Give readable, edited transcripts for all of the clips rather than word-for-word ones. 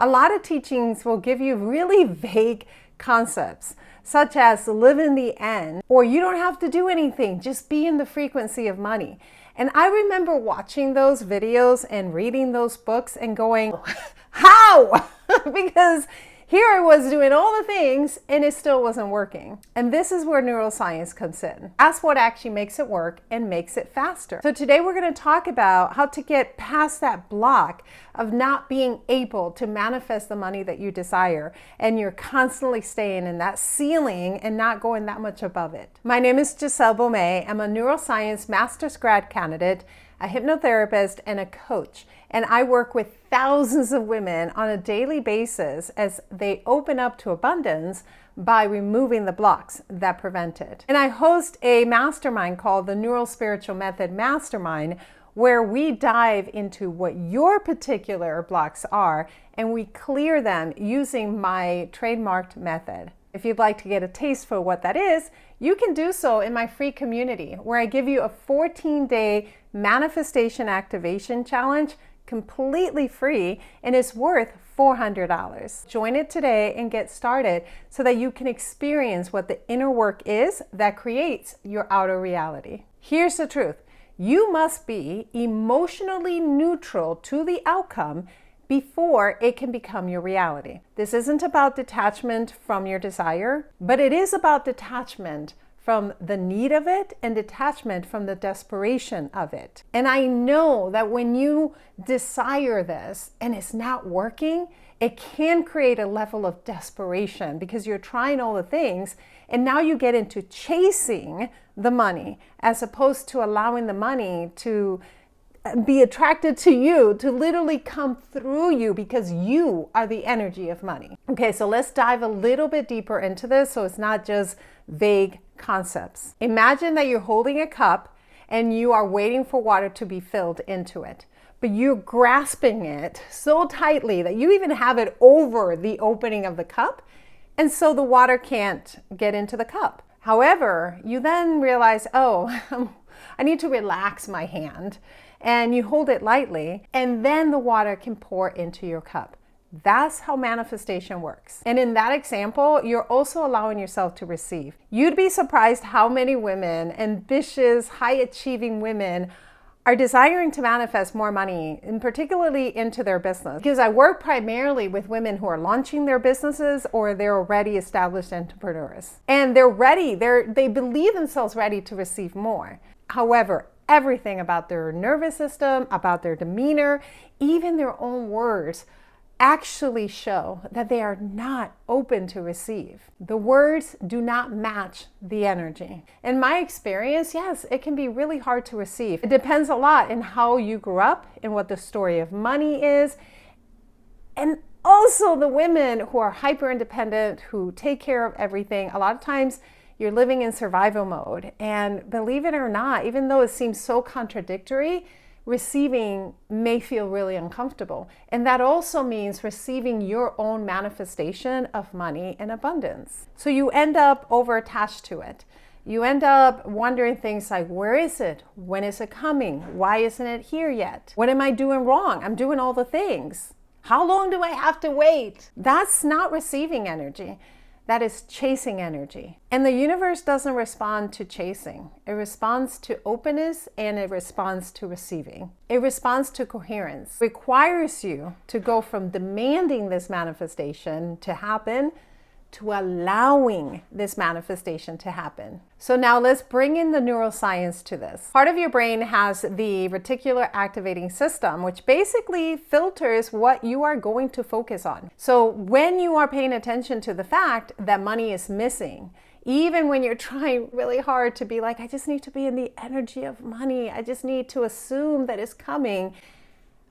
A lot of teachings will give you really vague concepts, such as live in the end, or you don't have to do anything, just be in the frequency of money. And I remember watching those videos and reading those books and going, how? Because here I was doing all the things and it still wasn't working. And this is where neuroscience comes in. That's what actually makes it work and makes it faster. So today we're going to talk about how to get past that block of not being able to manifest the money that you desire, and you're constantly staying in that ceiling and not going that much above it. My name is Giselle Baumet. I'm a neuroscience master's grad candidate, a hypnotherapist, and a coach. And I work with thousands of women on a daily basis as they open up to abundance by removing the blocks that prevent it. And I host a mastermind called the NeuroImprint Method Mastermind, where we dive into what your particular blocks are and we clear them using my trademarked method. If you'd like to get a taste for what that is, you can do so in my free community, where I give you a 14-day manifestation activation challenge completely free, and it's worth $400. Join it today and get started so that you can experience what the inner work is that creates your outer reality. Here's the truth. You must be emotionally neutral to the outcome before it can become your reality. This isn't about detachment from your desire, but it is about detachment from the need of it and detachment from the desperation of it. And I know that when you desire this and it's not working, it can create a level of desperation because you're trying all the things and now you get into chasing the money as opposed to allowing the money to be attracted to you, to literally come through you, because you are the energy of money. Okay, so let's dive a little bit deeper into this so it's not just vague concepts. Imagine that you're holding a cup and you are waiting for water to be filled into it, but you're grasping it so tightly that you even have it over the opening of the cup, and so the water can't get into the cup. However, you then realize, oh, I need to relax my hand, and you hold it lightly, and then the water can pour into your cup. That's how manifestation works. And in that example, you're also allowing yourself to receive. You'd be surprised how many women, ambitious, high-achieving women, are desiring to manifest more money, and particularly into their business. Because I work primarily with women who are launching their businesses or they're already established entrepreneurs. And they're ready, they believe themselves ready to receive more. However, everything about their nervous system, about their demeanor, even their own words actually show that they are not open to receive. The words do not match the energy. In my experience, yes, it can be really hard to receive. It depends a lot in how you grew up and what the story of money is. And also the women who are hyper independent, who take care of everything, a lot of times you're living in survival mode. And believe it or not, even though it seems so contradictory, receiving may feel really uncomfortable. And that also means receiving your own manifestation of money and abundance. So you end up over-attached to it. You end up wondering things like, where is it? When is it coming? Why isn't it here yet? What am I doing wrong? I'm doing all the things. How long do I have to wait? That's not receiving energy. That is chasing energy. And the universe doesn't respond to chasing. It responds to openness, and it responds to receiving. It responds to coherence. It requires you to go from demanding this manifestation to happen to allowing this manifestation to happen. So now let's bring in the neuroscience to this. Part of your brain has the reticular activating system, which basically filters what you are going to focus on. So when you are paying attention to the fact that money is missing, even when you're trying really hard to be like, I just need to be in the energy of money, I just need to assume that it's coming,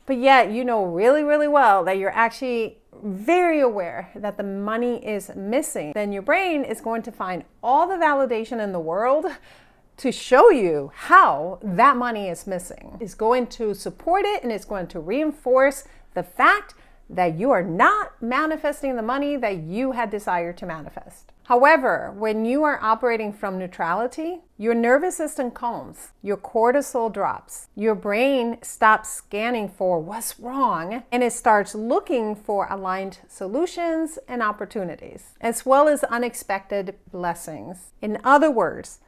but yet you know really, really well that you're actually very aware that the money is missing, then your brain is going to find all the validation in the world to show you how that money is missing. It's going to support it, and it's going to reinforce the fact that you are not manifesting the money that you had desired to manifest. However, when you are operating from neutrality, your nervous system calms, your cortisol drops, your brain stops scanning for what's wrong, and it starts looking for aligned solutions and opportunities, as well as unexpected blessings. In other words,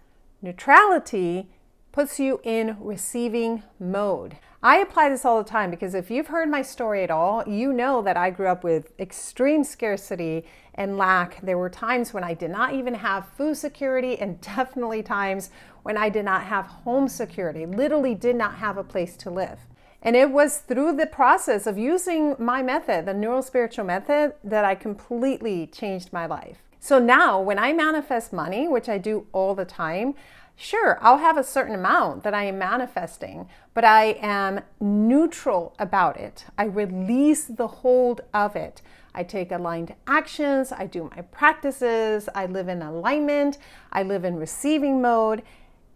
neutrality puts you in receiving mode. I apply this all the time because if you've heard my story at all, you know that I grew up with extreme scarcity and lack. There were times when I did not even have food security, and definitely times when I did not have home security, literally did not have a place to live. And it was through the process of using my method, the neurospiritual method, that I completely changed my life. So now when I manifest money, which I do all the time, sure, I'll have a certain amount that I am manifesting, but I am neutral about it. I release the hold of it. I take aligned actions, I do my practices, I live in alignment, I live in receiving mode,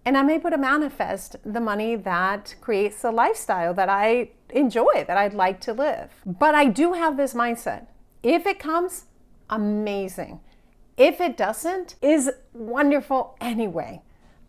and I'm able to manifest the money that creates the lifestyle that I enjoy, that I'd like to live. But I do have this mindset. If it comes, amazing. If it doesn't, is wonderful anyway.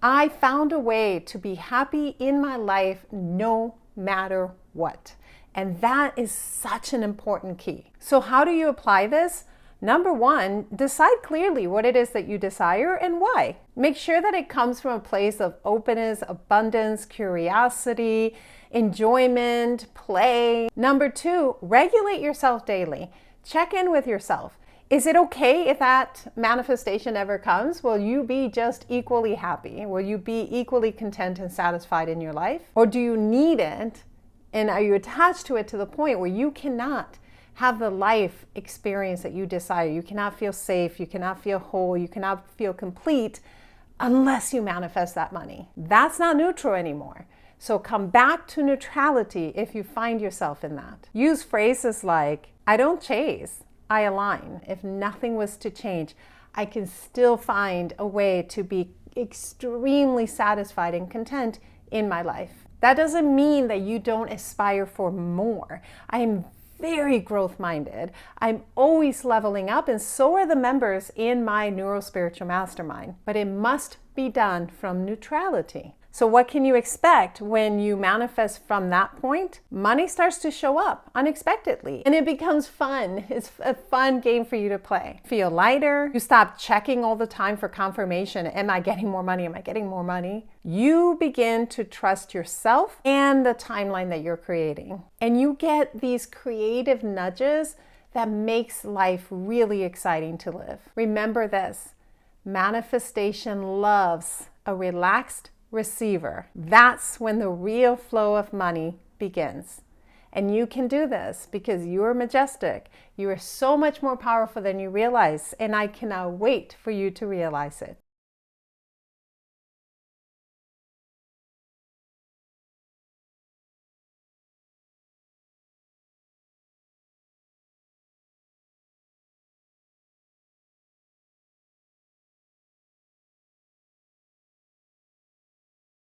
I found a way to be happy in my life no matter what. And that is such an important key. So how do you apply this? Number one, decide clearly what it is that you desire and why. Make sure that it comes from a place of openness, abundance, curiosity, enjoyment, play. Number two, regulate yourself daily. Check in with yourself. Is it okay if that manifestation ever comes? Will you be just equally happy? Will you be equally content and satisfied in your life? Or do you need it? And are you attached to it to the point where you cannot have the life experience that you desire? You cannot feel safe, you cannot feel whole, you cannot feel complete unless you manifest that money. That's not neutral anymore. So come back to neutrality if you find yourself in that. Use phrases like, I don't chase, I align. If nothing was to change, I can still find a way to be extremely satisfied and content in my life. That doesn't mean that you don't aspire for more. I am very growth-minded. I'm always leveling up, and so are the members in my Neurospiritual Mastermind. But it must be done from neutrality. So what can you expect when you manifest from that point? Money starts to show up unexpectedly, and it becomes fun. It's a fun game for you to play. Feel lighter. You stop checking all the time for confirmation. Am I getting more money? Am I getting more money? You begin to trust yourself and the timeline that you're creating. And you get these creative nudges that makes life really exciting to live. Remember this, manifestation loves a relaxed receiver. That's when the real flow of money begins. And you can do this because you are majestic. You are so much more powerful than you realize, and I cannot wait for you to realize it.